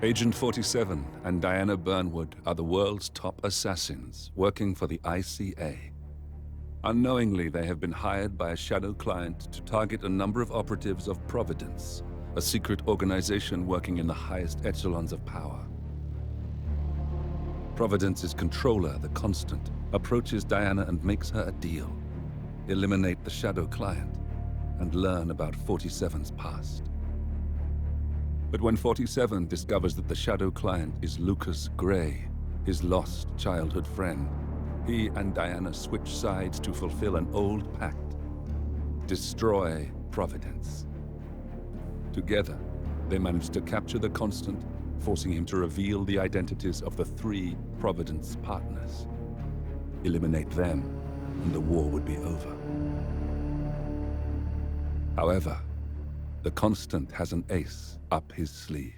Agent 47 and Diana Burnwood are the world's top assassins working for the ICA. Unknowingly, they have been hired by a shadow client to target a number of operatives of Providence, a secret organization working in the highest echelons of power. Providence's controller, the Constant, approaches Diana and makes her a deal. Eliminate the shadow client and learn about 47's past. But when 47 discovers that the shadow client is Lucas Gray, his lost childhood friend, he and Diana switch sides to fulfill an old pact: destroy Providence. Together, they manage to capture the Constant, forcing him to reveal the identities of the 3 Providence partners. Eliminate them, and the war would be over. However, the Constant has an ace up his sleeve.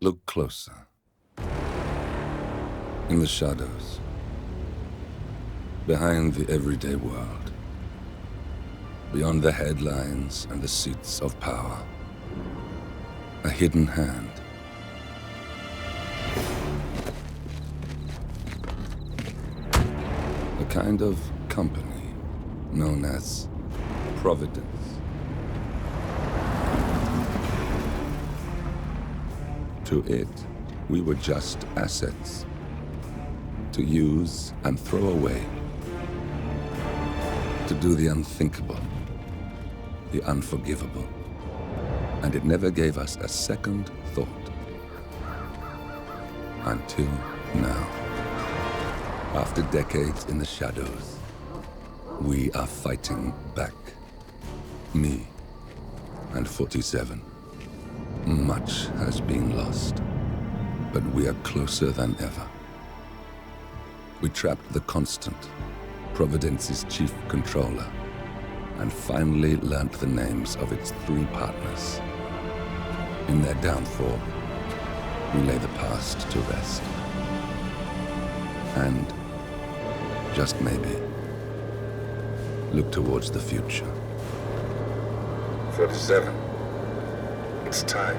Look closer. In the shadows, behind the everyday world, beyond the headlines and the seats of power, a hidden hand. A kind of company known as Providence. To it, we were just assets to use and throw away, to do the unthinkable, the unforgivable, and it never gave us a second thought. Until now. After decades in the shadows, we are fighting back. Me and 47. Much has been lost, but we are closer than ever. We trapped the Constant, Providence's chief controller, and finally learnt the names of its 3 partners. In their downfall, we lay the past to rest. And, just maybe, look towards the future. 47. It's time.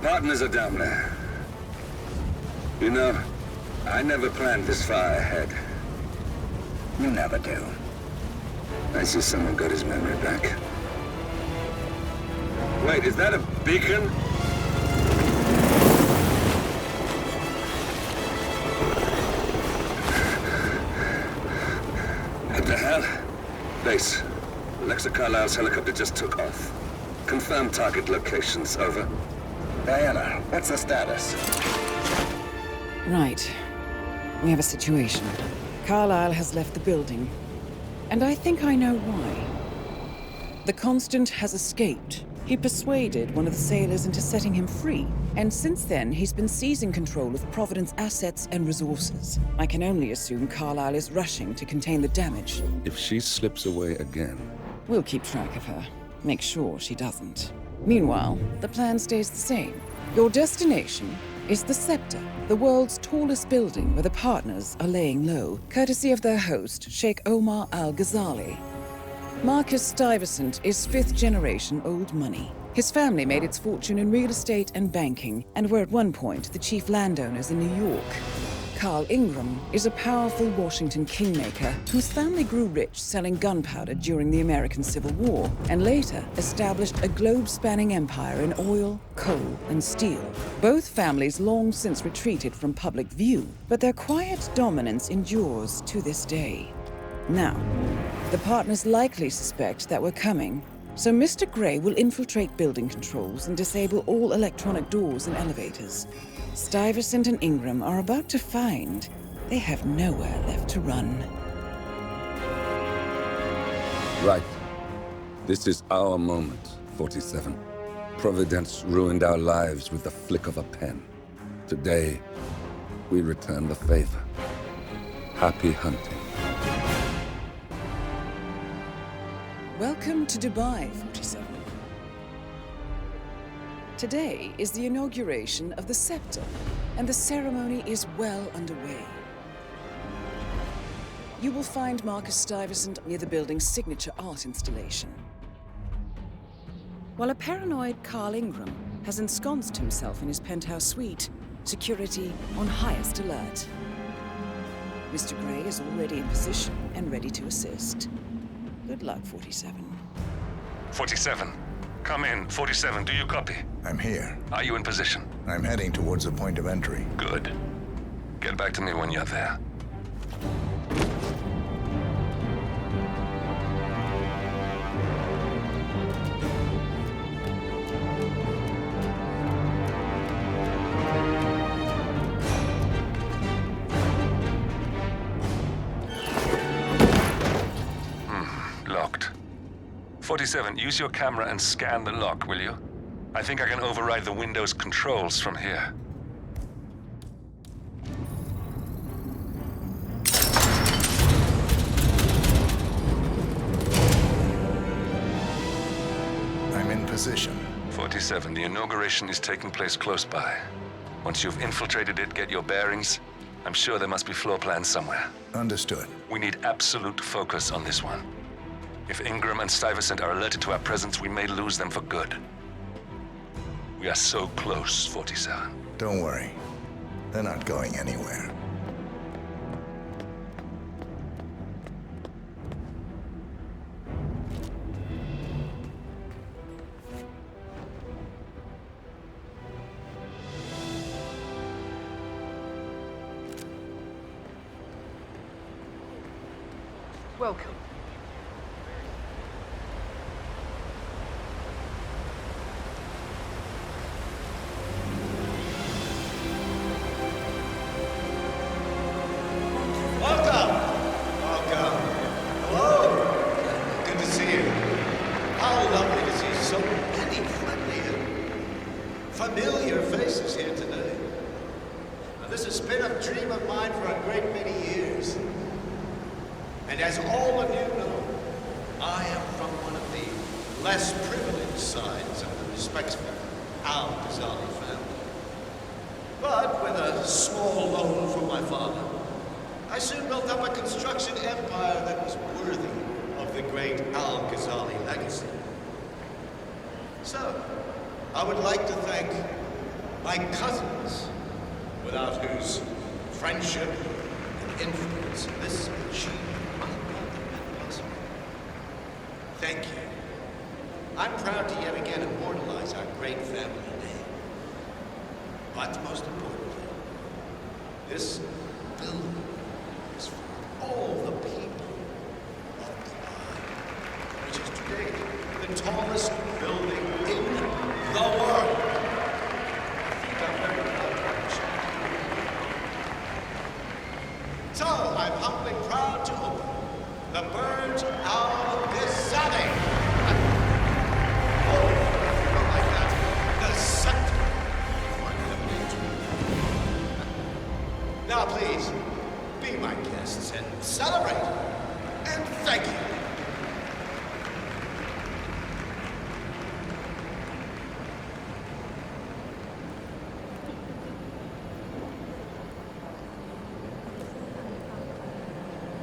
Partners are down there. You know, I never planned this far ahead. You never do. I see someone got his memory back. Wait, is that a beacon? What the hell? Base. Alexa Carlisle's helicopter just took off. Confirm target locations, over. Diana, what's the status? Right. We have a situation. Carlisle has left the building. And I think I know why. The Constant has escaped. He persuaded one of the sailors into setting him free. And since then, he's been seizing control of Providence assets and resources. I can only assume Carlisle is rushing to contain the damage. If she slips away again... We'll keep track of her. Make sure she doesn't. Meanwhile, the plan stays the same. Your destination is the Scepter, the world's tallest building where the partners are laying low, courtesy of their host, Sheikh Omar Al-Ghazali. Marcus Stuyvesant is 5th-generation old money. His family made its fortune in real estate and banking, and were at one point the chief landowners in New York. Carl Ingram is a powerful Washington kingmaker whose family grew rich selling gunpowder during the American Civil War, and later established a globe-spanning empire in oil, coal, and steel. Both families long since retreated from public view, but their quiet dominance endures to this day. Now, the partners likely suspect that we're coming, so Mr. Gray will infiltrate building controls and disable all electronic doors and elevators. Stuyvesant and Ingram are about to find they have nowhere left to run. Right. This is our moment, 47. Providence ruined our lives with the flick of a pen. Today, we return the favor. Happy hunting. Welcome to Dubai, 47. Today is the inauguration of the scepter, and the ceremony is well underway. You will find Marcus Stuyvesant near the building's signature art installation, while a paranoid Carl Ingram has ensconced himself in his penthouse suite, security on highest alert. Mr. Gray is already in position and ready to assist. Good luck, 47. 47. Come in. 47, do you copy? I'm here. Are you in position? I'm heading towards the point of entry. Good. Get back to me when you're there. Locked. 47, use your camera and scan the lock, will you? I think I can override the Windows controls from here. I'm in position. 47, the inauguration is taking place close by. Once you've infiltrated it, get your bearings. I'm sure there must be floor plans somewhere. Understood. We need absolute focus on this one. If Ingram and Stuyvesant are alerted to our presence, we may lose them for good. We are so close, 47. Don't worry. They're not going anywhere. Welcome. Familiar faces here today. Now, this has been a dream of mine for a great many years. And as all of you know, I am from one of the less privileged sides of the respectable Al-Ghazali family. But with a small loan from my father, I soon built up a construction empire that was worthy of the great Al-Ghazali legacy. So, I would like to thank my cousins, without whose friendship and influence this achievement might not have been possible. Thank you. I'm proud to yet again immortalize our great family name. But most importantly, this building is for all the people of Dubai, which is today the tallest building in the world. So, I'm humbly proud to open the Burj Al Ghazali. Oh, not like that. The scepter. Now, please, be my guests and celebrate. And thank you.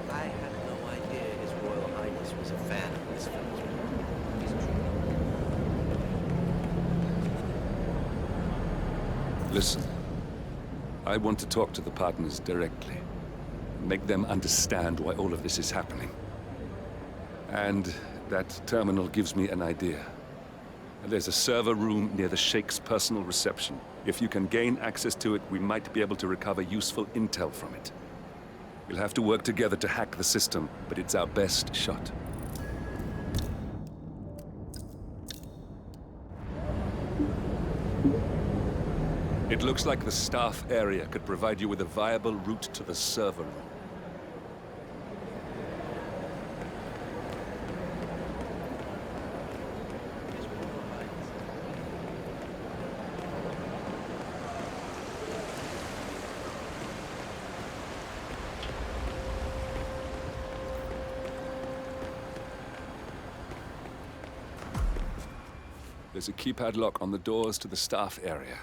I had no idea His Royal Highness was a fan of this film. Listen, I want to talk to the partners directly. Make them understand why all of this is happening. And that terminal gives me an idea. There's a server room near the Sheikh's personal reception. If you can gain access to it, we might be able to recover useful intel from it. We'll have to work together to hack the system, but it's our best shot. It looks like the staff area could provide you with a viable route to the server room. There's a keypad lock on the doors to the staff area.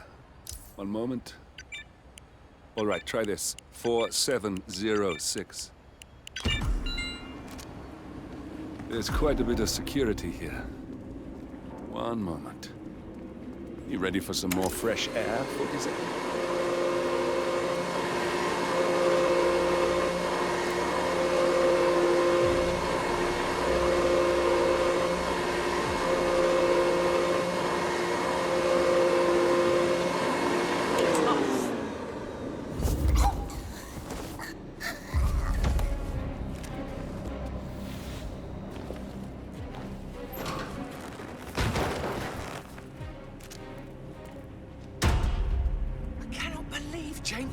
One moment. All right, try this. 4706. There's quite a bit of security here. One moment. You ready for some more fresh air, 47? Jamie.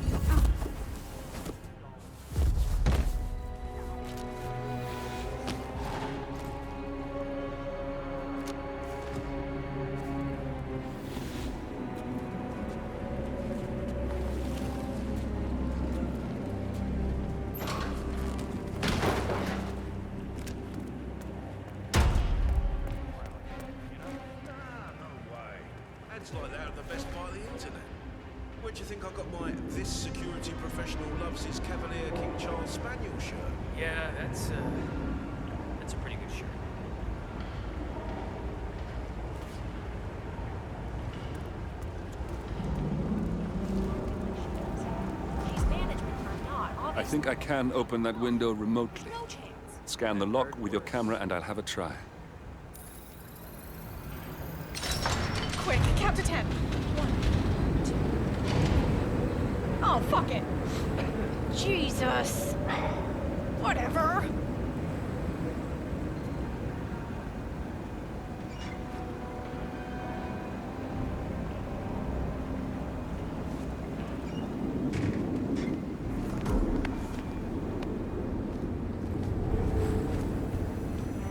Ads like that are the best part of the internet. Where do you think I got my "This security professional loves his Cavalier King Charles Spaniel" shirt? Yeah, that's a pretty good shirt. She's management or not, I think I can open that window remotely. no chance. Scan the lock with your camera and I'll have a try. Quick, count to 10. 1, 2. Oh, fuck it. Jesus. Whatever.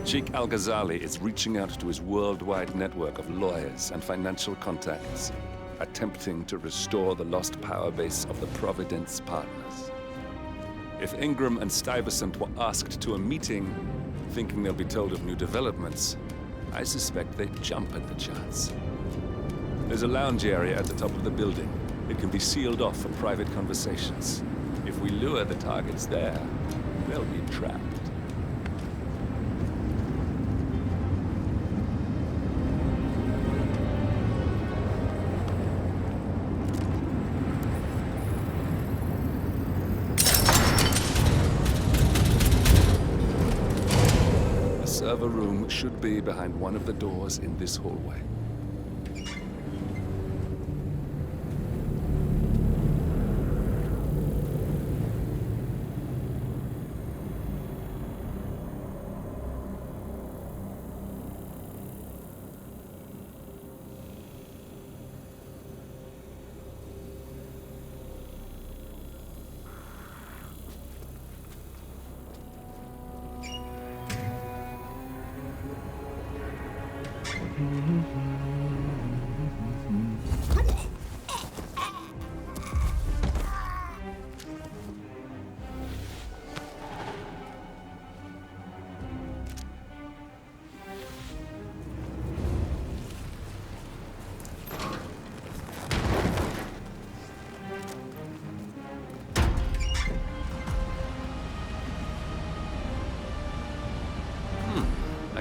Sheikh Al-Ghazali is reaching out to his worldwide network of lawyers and financial contacts, attempting to restore the lost power base of the Providence partners. If Ingram and Stuyvesant were asked to a meeting, thinking they'll be told of new developments, I suspect they'd jump at the chance. There's a lounge area at the top of the building. It can be sealed off for private conversations. If we lure the targets there, they'll be trapped. The server room should be behind one of the doors in this hallway.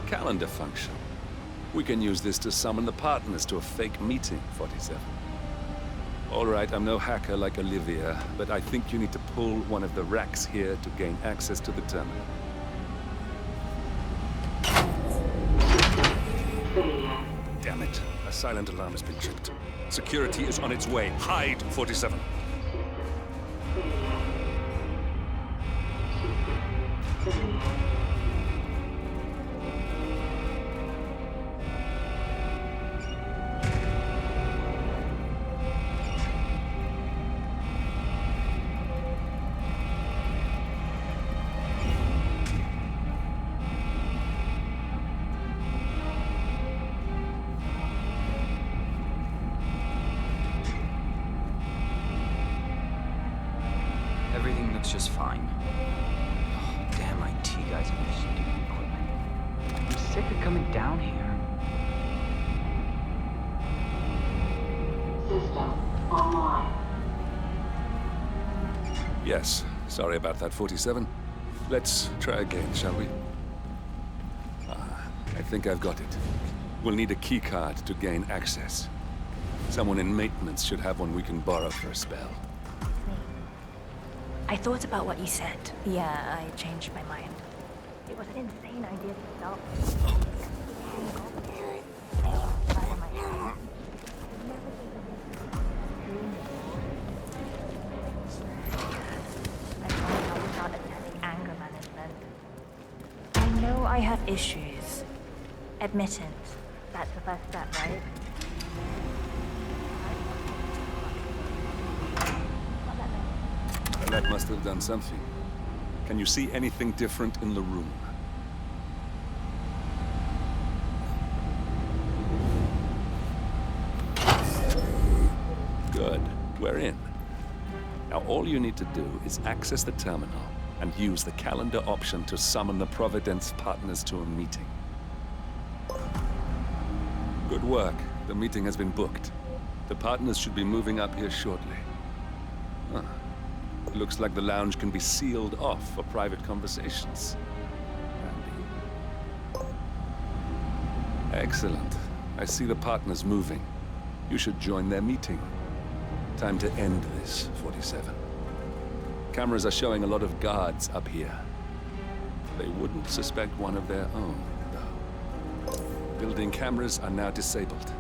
Calendar function. We can use this to summon the partners to a fake meeting, 47. All right, I'm no hacker like Olivia, but I think you need to pull one of the racks here to gain access to the terminal. Damn it. A silent alarm has been tripped. Security is on its way. Hide, 47. Everything looks just fine. Oh, damn IT guys and their stupid equipment. I'm sick of coming down here. system online. Yes, sorry about that, 47. Let's try again, shall we? I think I've got it. We'll need a keycard to gain access. Someone in maintenance should have one we can borrow for a spell. I thought about what you said. Yeah, I changed my mind. It was an insane idea to start. I know I have issues. Admittance. That's the first step, right? That must have done something. Can you see anything different in the room? Good. We're in. Now all you need to do is access the terminal and use the calendar option to summon the Providence partners to a meeting. Good work. The meeting has been booked. The partners should be moving up here shortly. Huh. Looks like the lounge can be sealed off for private conversations. Handy. Excellent. I see the partners moving. You should join their meeting. Time to end this, 47. Cameras are showing a lot of guards up here. They wouldn't suspect one of their own, though. Building cameras are now disabled.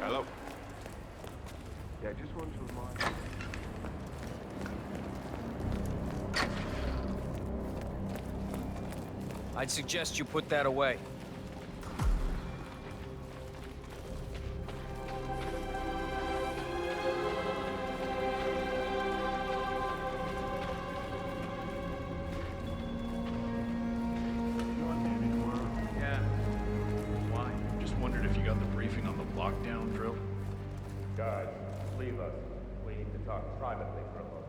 Hello? Yeah, I just wanted to remind you. I'd suggest you put that away. Yeah. Why? Just wondered if you got the briefing on the lockdown drill. Guys, leave us. We need to talk privately for a moment.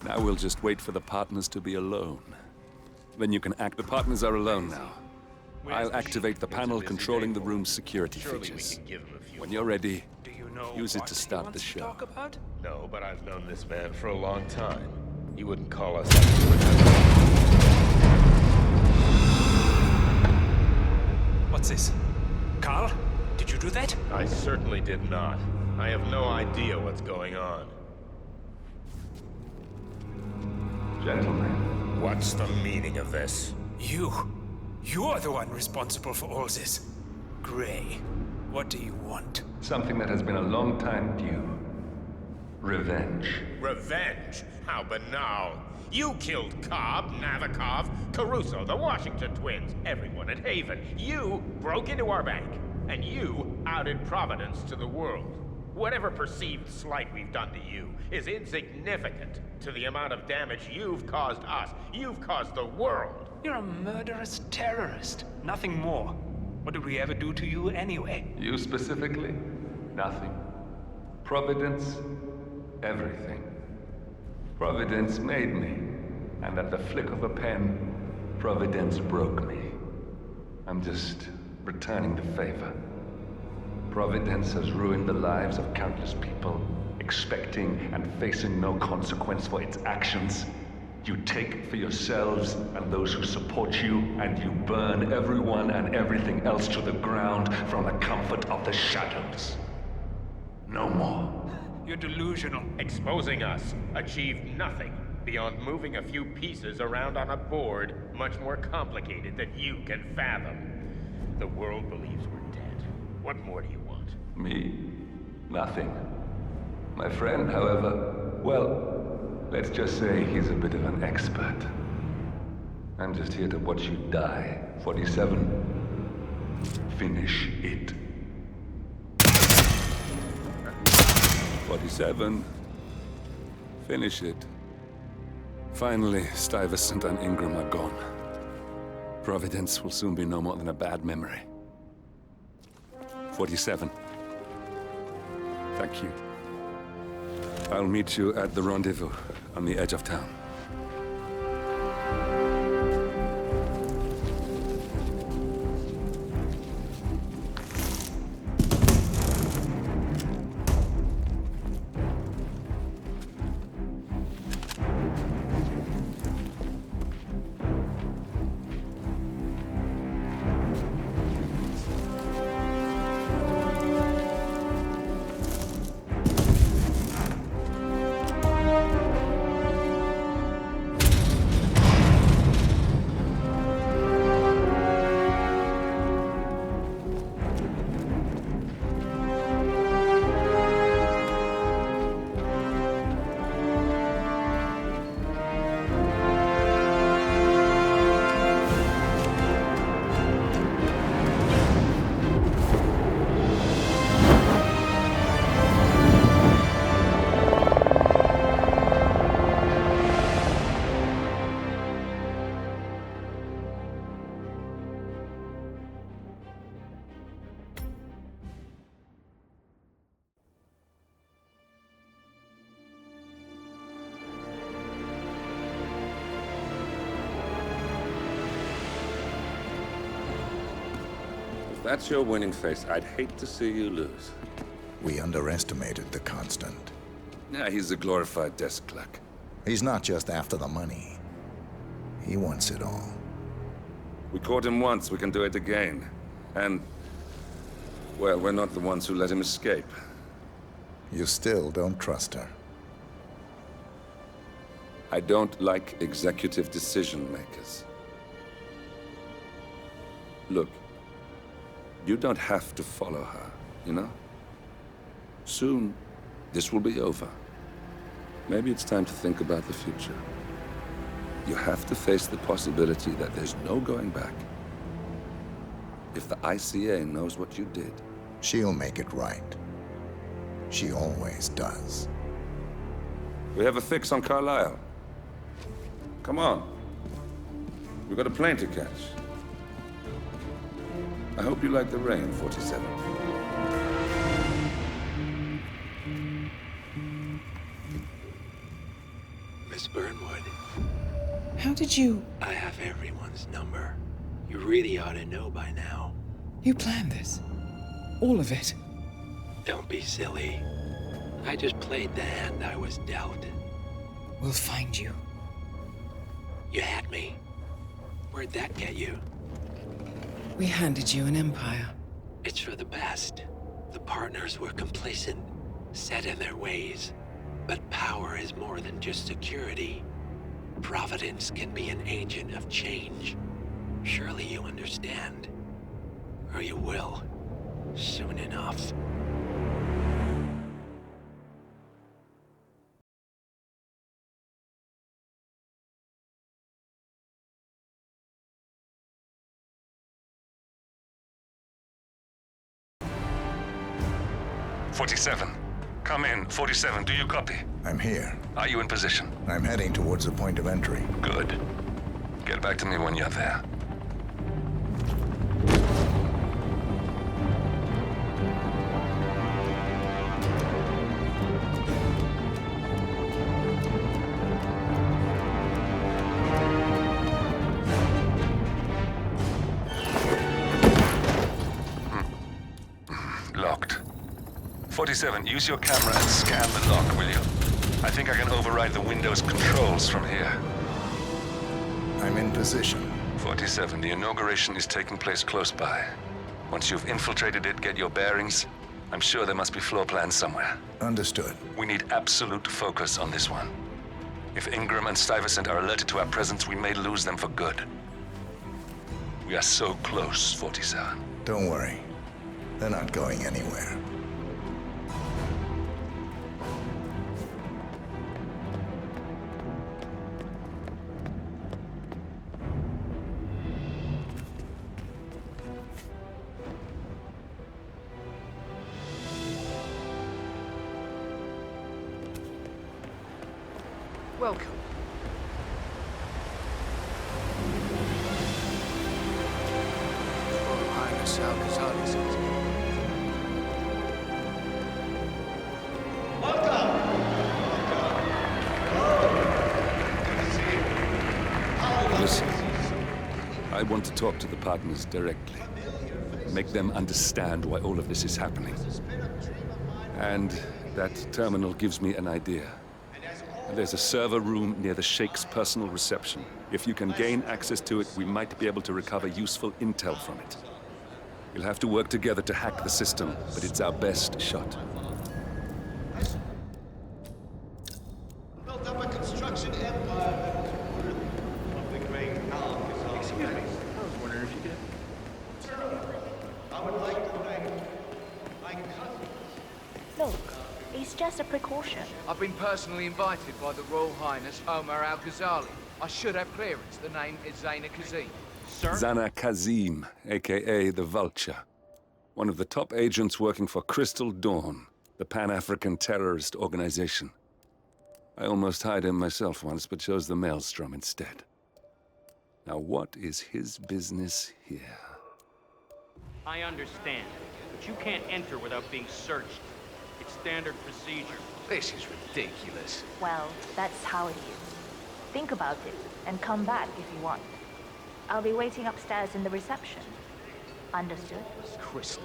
Now we'll just wait for the partners to be alone. Then you can act. The partners are alone now. I'll activate the panel controlling the room's security features. When you're ready, use it to start the show. No, but I've known this man for a long time. He wouldn't call us What's this? Carl? Did you do that? I certainly did not. I have no idea what's going on. Gentlemen. What's the meaning of this? You're the one responsible for all this. Gray, what do you want? Something that has been a long time due. Revenge. Revenge? How banal. You killed Cobb, Navikov, Caruso, the Washington twins, everyone at Haven. You broke into our bank, and you outed Providence to the world. Whatever perceived slight we've done to you is insignificant to the amount of damage you've caused us. You've caused the world. You're a murderous terrorist. Nothing more. What did we ever do to you anyway? You specifically? Nothing. Providence? Everything. Providence made me, and at the flick of a pen, Providence broke me. I'm just returning the favor. Providence has ruined the lives of countless people, expecting and facing no consequence for its actions. You take for yourselves and those who support you, and you burn everyone and everything else to the ground from the comfort of the shadows. No more. You're delusional. Exposing us achieved nothing. beyond moving a few pieces around on a board much more complicated than you can fathom. The world believes we're dead. What more do you want? Me? Nothing. My friend, however, well, let's just say he's a bit of an expert. I'm just here to watch you die. 47. Finish it. 47. Finish it. Finally, Stuyvesant and Ingram are gone. Providence will soon be no more than a bad memory. 47. Thank you. I'll meet you at the rendezvous on the edge of town. That's your winning face. I'd hate to see you lose. We underestimated the Constant. Yeah, he's a glorified desk clerk. He's not just after the money. He wants it all. We caught him once, we can do it again. And, well, we're not the ones who let him escape. You still don't trust her. I don't like executive decision makers. Look, you don't have to follow her, you know? Soon, this will be over. Maybe it's time to think about the future. You have to face the possibility that there's no going back. If the ICA knows what you did, she'll make it right. She always does. We have a fix on Carlisle. Come on. We've got a plane to catch. I hope you like the rain, 47. Miss Burnwood. How did you... I have everyone's number. You really ought to know by now. You planned this? All of it? Don't be silly. I just played the hand I was dealt. We'll find you. You had me. Where'd that get you? We handed you an empire. It's for the best. The partners were complacent, set in their ways. But power is more than just security. Providence can be an agent of change. Surely you understand. Or you will. Soon enough. "47. Come in. 47, do you copy? I'm here. Are you in position? I'm heading towards the point of entry. Good. Get back to me when you're there. Locked. 47, use your camera and scan the lock, will you? I think I can override the Windows controls from here. I'm in position. 47, the inauguration is taking place close by. Once you've infiltrated it, get your bearings. I'm sure there must be floor plans somewhere. Understood. We need absolute focus on this one. If Ingram and Stuyvesant are alerted to our presence, we may lose them for good. We are so close, 47. Don't worry. They're not going anywhere. Welcome. Royal Highness Al-Ghazali says. Listen, I want to talk to the partners directly. Make them understand why all of this is happening. And that terminal gives me an idea. There's a server room near the Sheikh's personal reception. If you can gain access to it, we might be able to recover useful intel from it. We'll have to work together to hack the system, but it's our best shot. Built up a construction empire. Excuse me. I was wondering if you could... I would like to thank my cousin. Look, it's just a precaution. I've been personally invited by the Royal Highness Omar Al-Ghazali. I should have clearance. The name is Zaina Kazim. Sir? Zana Kazim, aka the Vulture. One of the top agents working for Crystal Dawn, the Pan-African terrorist organization. I almost hired him myself once, but chose the Maelstrom instead. Now what is his business here? I understand, but you can't enter without being searched. It's standard procedure. This is ridiculous. Well, that's how it is. Think about it, and come back if you want. I'll be waiting upstairs in the reception. Understood? Crystal.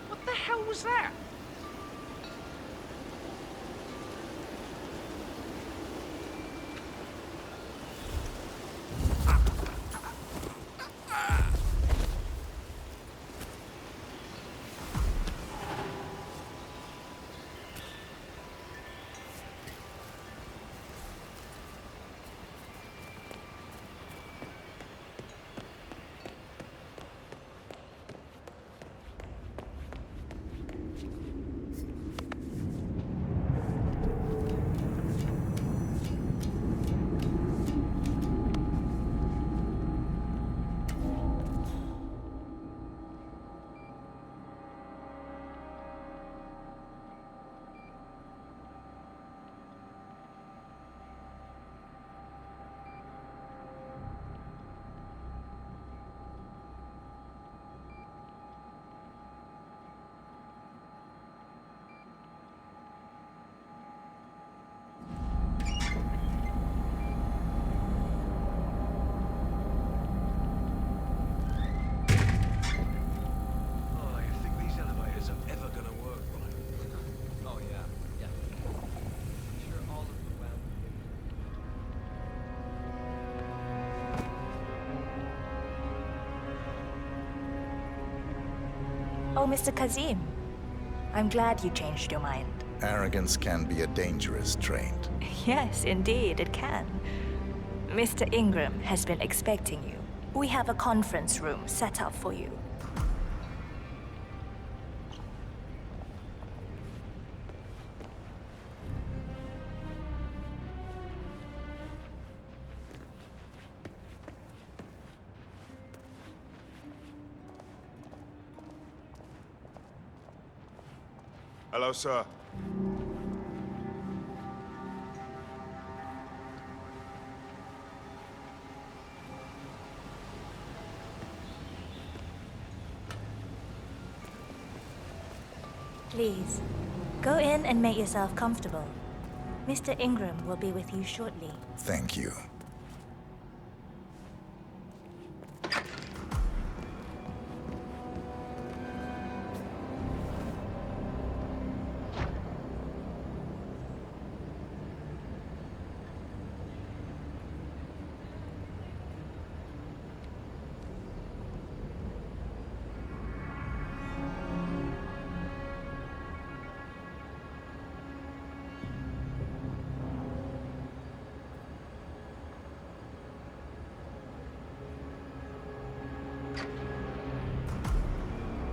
What the hell was that? Oh, Mr. Kazim. I'm glad you changed your mind. Arrogance can be a dangerous trait. Yes, indeed, it can. Mr. Ingram has been expecting you. We have a conference room set up for you. Hello, sir. Please, go in and make yourself comfortable. Mr. Ingram will be with you shortly. Thank you.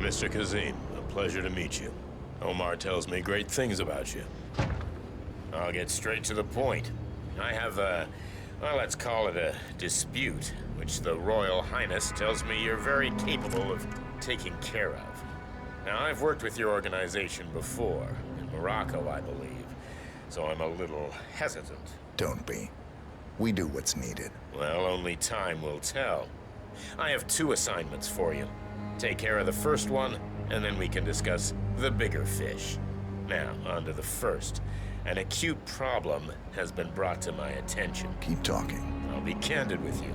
Mr. Kazim. A pleasure to meet you. Omar tells me great things about you. I'll get straight to the point. I have a, well, let's call it a dispute, which the Royal Highness tells me you're very capable of taking care of. Now, I've worked with your organization before, in Morocco, I believe, so I'm a little hesitant. Don't be. We do what's needed. Well, only time will tell. I have 2 assignments for you. Take care of the first one, and then we can discuss the bigger fish. Now, on to the first. An acute problem has been brought to my attention. Keep talking. I'll be candid with you.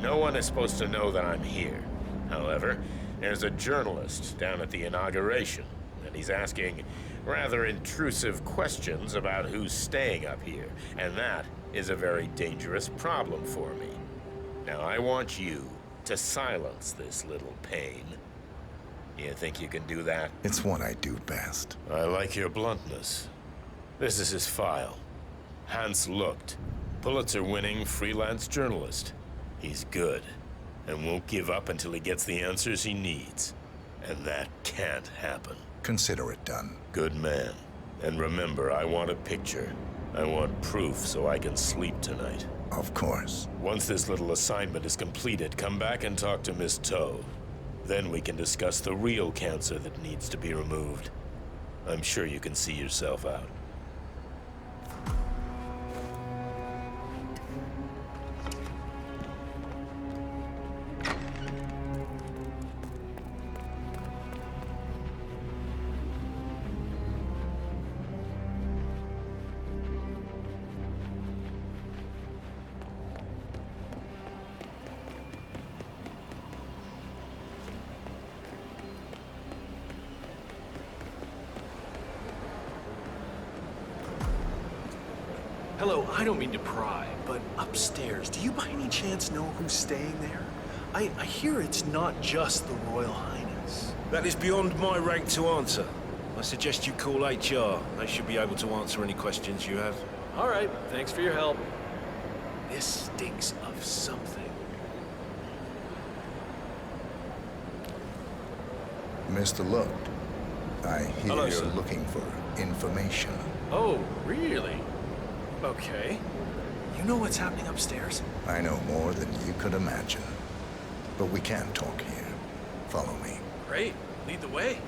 No one is supposed to know that I'm here. However, there's a journalist down at the inauguration, and he's asking rather intrusive questions about who's staying up here, and that is a very dangerous problem for me. Now, I want you to silence this little pain. You think you can do that? It's what I do best. I like your bluntness. This is his file. Hans Lucht, Pulitzer-winning freelance journalist. He's good, and won't give up until he gets the answers he needs. And that can't happen. Consider it done. Good man. And remember, I want a picture. I want proof so I can sleep tonight. Of course. Once this little assignment is completed, come back and talk to Miss Toe. Then we can discuss the real cancer that needs to be removed. I'm sure you can see yourself out. Hello, I don't mean to pry, but upstairs, do you by any chance know who's staying there? I hear it's not just the Royal Highness. That is beyond my rank to answer. I suggest you call HR. They should be able to answer any questions you have. All right, thanks for your help. This stinks of something. Mr. Lucht, I hear Hello, you're sir. looking for information. Oh, really? Okay. You know what's happening upstairs? I know more than you could imagine. But we can't talk here. Follow me. Great. Lead the way.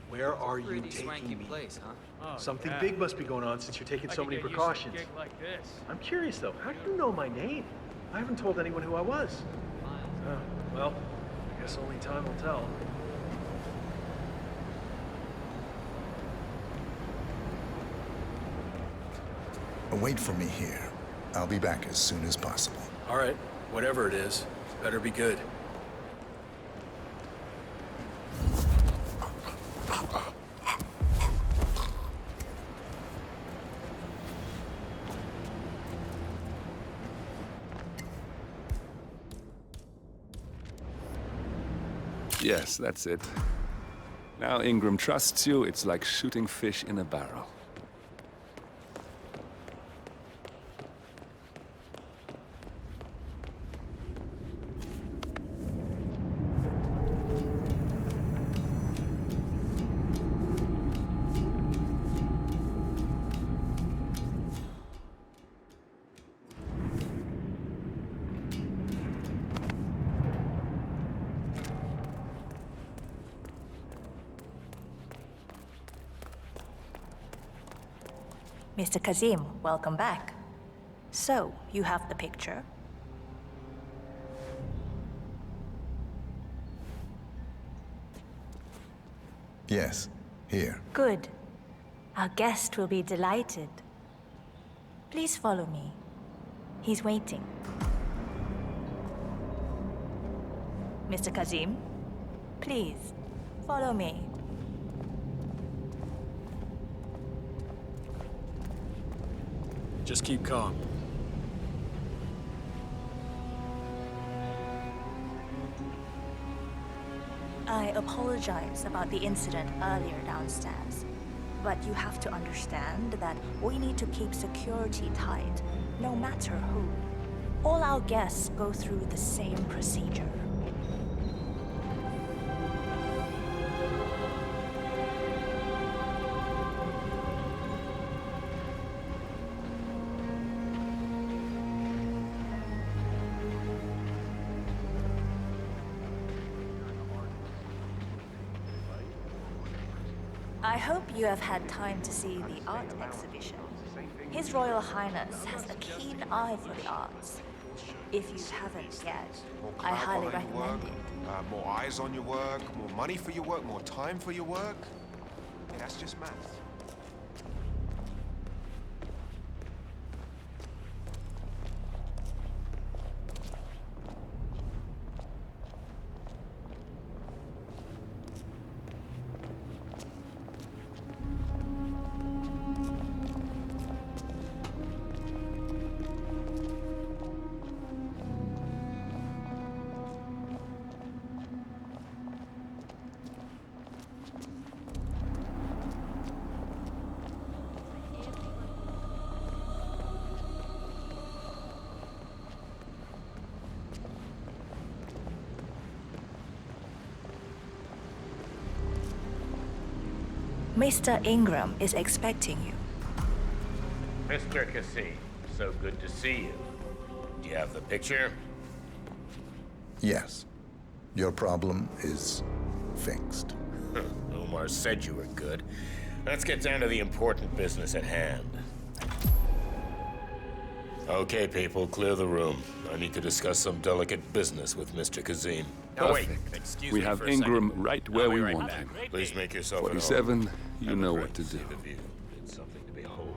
Where are you taking me? Place, huh? Oh, Something yeah. big must be going on since you're taking so I many could get precautions. used to a gig like this. I'm curious though, how do you know my name? I haven't told anyone who I was. Oh, well, I guess only time will tell. Wait for me here. I'll be back as soon as possible. All right, whatever it is, better be good. Yes, that's it. Now Ingram trusts you, it's like shooting fish in a barrel. Mr. Kazim, welcome back. So, you have the picture? Yes, here. Good. Our guest will be delighted. Please follow me. He's waiting. Mr. Kazim, please, Follow me. Just keep calm. I apologize about the incident earlier downstairs, but you have to understand that we need to keep security tight, no matter who. All our guests go through the same procedure. I hope you have had time to see the art exhibition. His Royal Highness has a keen eye for the arts. If you haven't yet, I highly recommend it. More eyes on your work, more money for your work, more time for your work. Yeah, that's just math. Mr. Ingram is expecting you. Mr. Cassim, so good to see you. Do you have the picture? Yes. Your problem is fixed. Omar said you were good. Let's get down to the important business at hand. Okay, people, clear the room. I need to discuss some delicate business with Mr. Cassim. Oh, wait, excuse me. We have Ingram right where we want him. Please make yourself at home. 47, you know what to do. It's something to behold.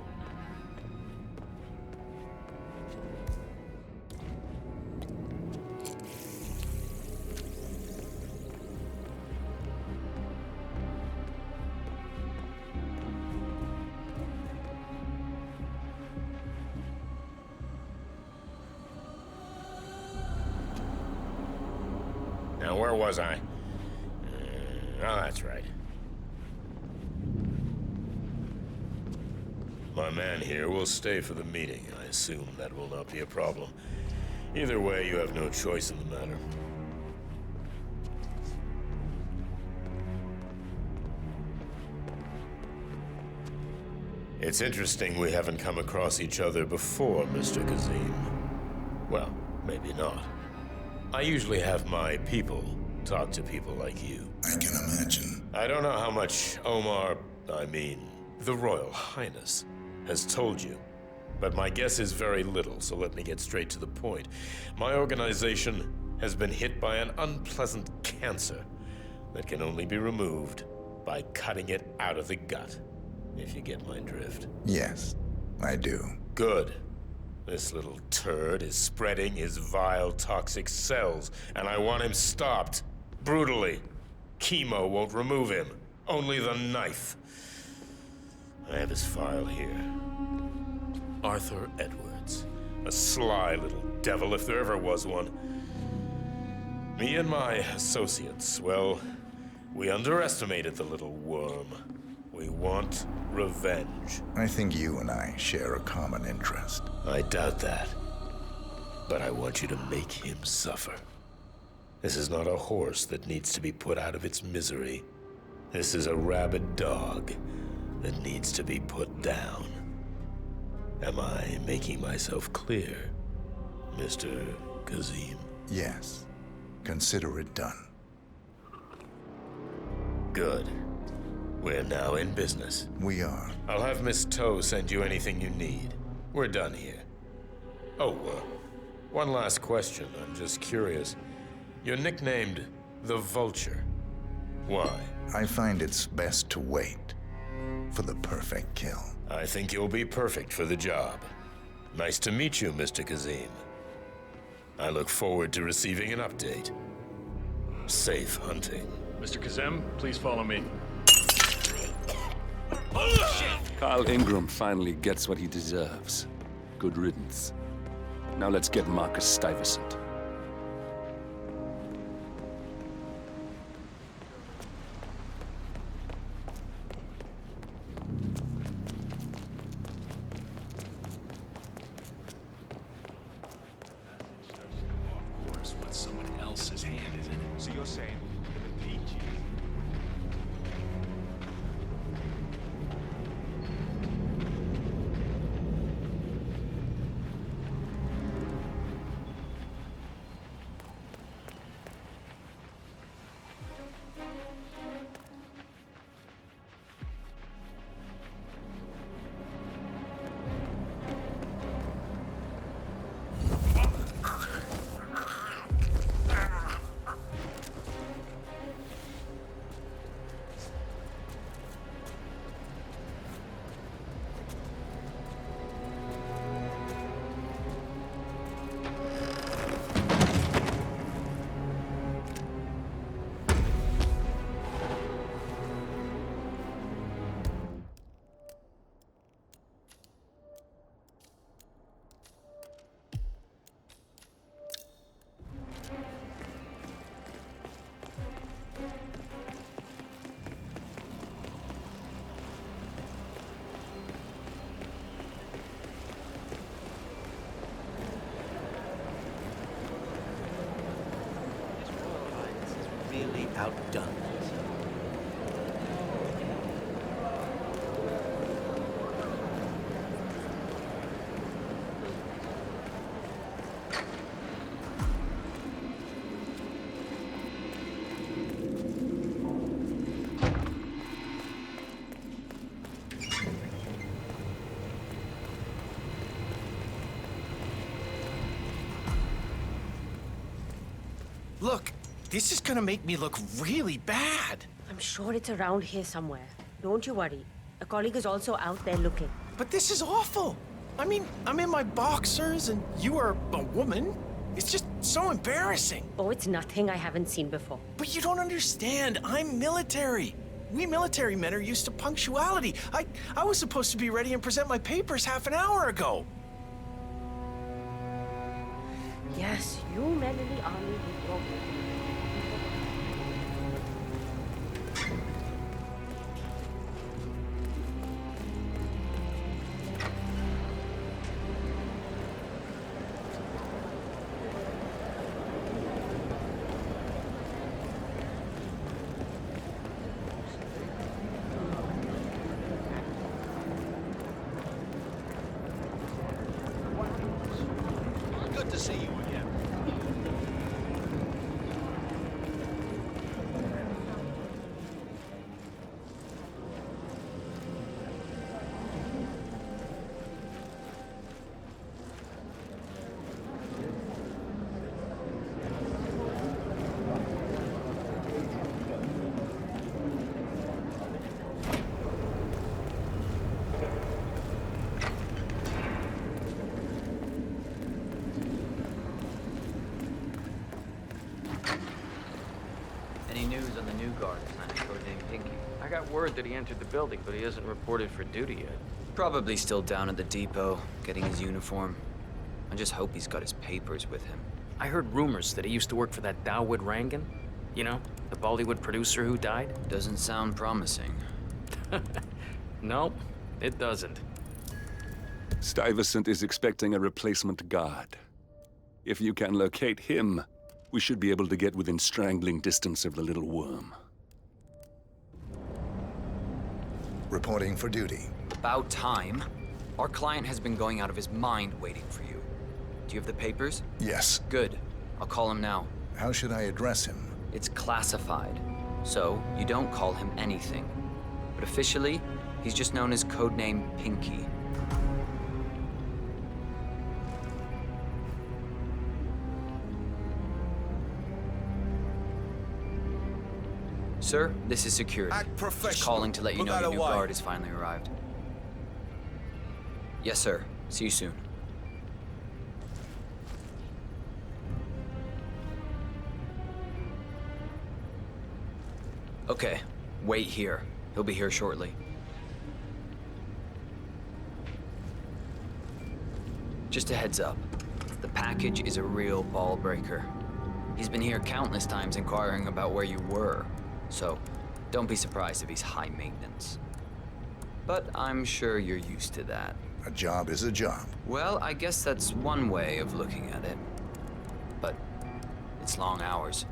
Now, where was I? Oh, that's right. My man here will stay for the meeting. I assume that will not be a problem. Either way, you have no choice in the matter. It's interesting we haven't come across each other before, Mr. Cassim. Well, maybe not. I usually have my people talk to people like you. I can imagine. I don't know how much Omar, the Royal Highness, has told you. But my guess is very little, so let me get straight to the point. My organization has been hit by an unpleasant cancer that can only be removed by cutting it out of the gut, if you get my drift. Yes, I do. Good. This little turd is spreading his vile, toxic cells, and I want him stopped. Brutally. Chemo won't remove him. Only the knife. I have his file here. Arthur Edwards. A sly little devil, if there ever was one. Me and my associates, well, we underestimated the little worm. We want revenge. I think you and I share a common interest. I doubt that. But I want you to make him suffer. This is not a horse that needs to be put out of its misery. This is a rabid dog that needs to be put down. Am I making myself clear, Mr. Cassim? Yes. Consider it done. Good. We're now in business. We are. I'll have Miss Toe send you anything you need. We're done here. Oh, one last question. I'm just curious. You're nicknamed the Vulture. Why? I find it's best to wait for the perfect kill. I think you'll be perfect for the job. Nice to meet you, Mr. Cassim. I look forward to receiving an update. Safe hunting. Mr. Kazem, please follow me. Carl Ingram finally gets what he deserves. Good riddance. Now let's get Marcus Stuyvesant. Someone else's hand is in it. So you're saying the peach? Really outdone. Look, this is gonna make me look really bad. I'm sure it's around here somewhere. Don't you worry. A colleague is also out there looking. But this is awful. I mean, I'm in my boxers and you are a woman. It's just so embarrassing. Oh, it's nothing I haven't seen before. But you don't understand. I'm military. We military men are used to punctuality. I was supposed to be ready and present my papers half an hour ago. Yes, you men in the army will go. Good to see you again. Any news on the new guard assigned codename Pinky? I got word that he entered the building, but he hasn't reported for duty yet. Probably still down at the depot, getting his uniform. I just hope he's got his papers with him. I heard rumors that he used to work for that Dawood Rangan. You know, the Bollywood producer who died? Doesn't sound promising. No, it doesn't. Stuyvesant is expecting a replacement guard. If you can locate him, we should be able to get within strangling distance of the little worm. Reporting for duty. About time. Our client has been going out of his mind waiting for you. Do you have the papers? Yes. Good. I'll call him now. How should I address him? It's classified, so you don't call him anything. But officially, he's just known as codename Pinky. Sir, this is security. Act professional. Just calling to let you Look know out your of new way. guard has finally arrived. Yes, sir. See you soon. Okay, wait here. He'll be here shortly. Just a heads up. The package is a real ball breaker. He's been here countless times inquiring about where you were, so don't be surprised if he's high maintenance. But I'm sure you're used to that. A job is a job. Well, I guess that's one way of looking at it. But it's long hours.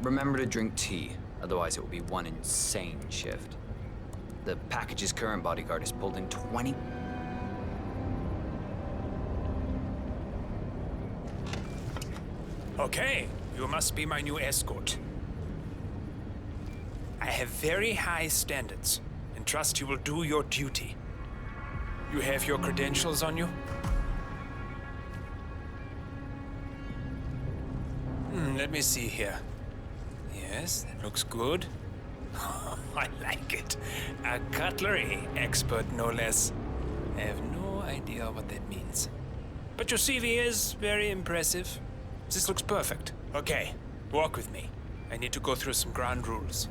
Remember to drink tea, otherwise it will be one insane shift. The package's current bodyguard has pulled in 20... Okay, you must be my new escort. I have very high standards, and trust you will do your duty. You have your credentials on you? Let me see here. Yes, that looks good. I like it. A cutlery expert, no less. I have no idea what that means. But your CV is very impressive. This looks perfect. Okay, walk with me. I need to go through some ground rules.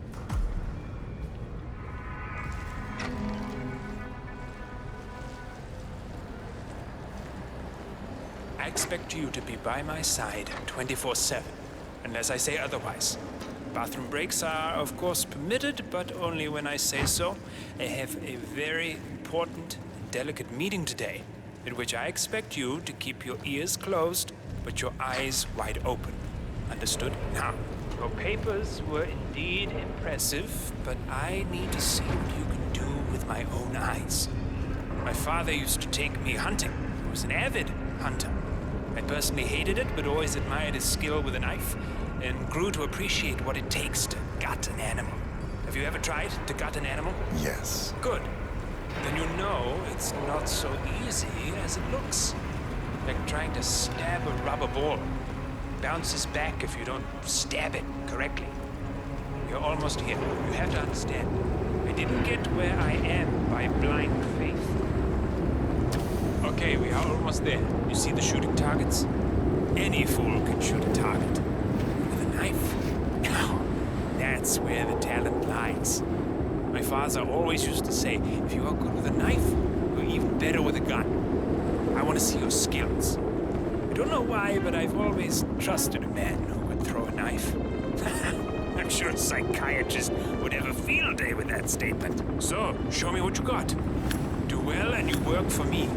I expect you to be by my side 24/7, unless I say otherwise. Bathroom breaks are, of course, permitted, but only when I say so. I have a very important and delicate meeting today, in which I expect you to keep your ears closed, but your eyes wide open. Understood? Now, your papers were indeed impressive, but I need to see what you can do with my own eyes. My father used to take me hunting. He was an avid hunter. I personally hated it, but always admired his skill with a knife, and grew to appreciate what it takes to gut an animal. Have you ever tried to gut an animal? Yes. Good. Then you know it's not so easy as it looks. Like trying to stab a rubber ball. It bounces back if you don't stab it correctly. You're almost here. You have to understand. I didn't get where I am by blind faith. Okay, we are almost there. You see the shooting targets? Any fool can shoot a target. With a knife? Now, that's where the talent lies. My father always used to say, if you are good with a knife, you're even better with a gun. I want to see your skills. I don't know why, but I've always trusted a man who could throw a knife. I'm sure a psychiatrist would have a field day with that statement. So, show me what you got. Do well and you work for me.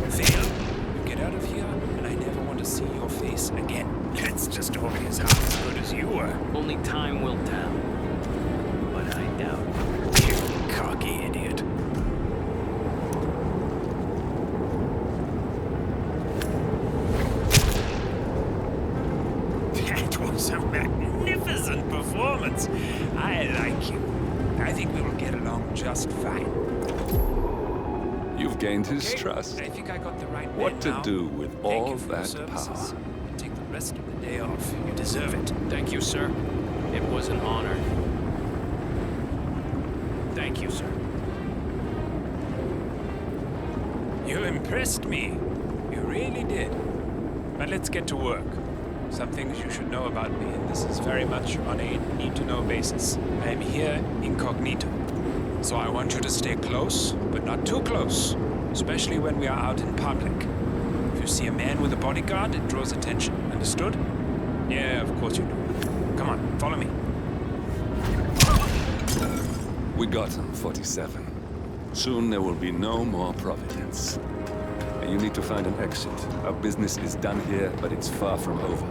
Fail, you get out of here, and I never want to see your face again. That's just obvious how good as you were. Only time will tell. But I doubt. You cocky idiot. That was a magnificent performance. I like you. I think we will get along just fine. You've gained his trust. I think I got the right What man to now. do with Thank all you for your that services. power? Take the rest of the day off. You deserve it. Thank you, sir. It was an honor. Thank you, sir. You impressed me. You really did. But let's get to work. Some things you should know about me, and this is very much on a need-to-know basis. I am here incognito. So I want you to stay close, but not too close, especially when we are out in public. If you see a man with a bodyguard, it draws attention. Understood? Yeah, of course you do. Come on, follow me. We got him, 47. Soon there will be no more Providence. And you need to find an exit. Our business is done here, but it's far from over.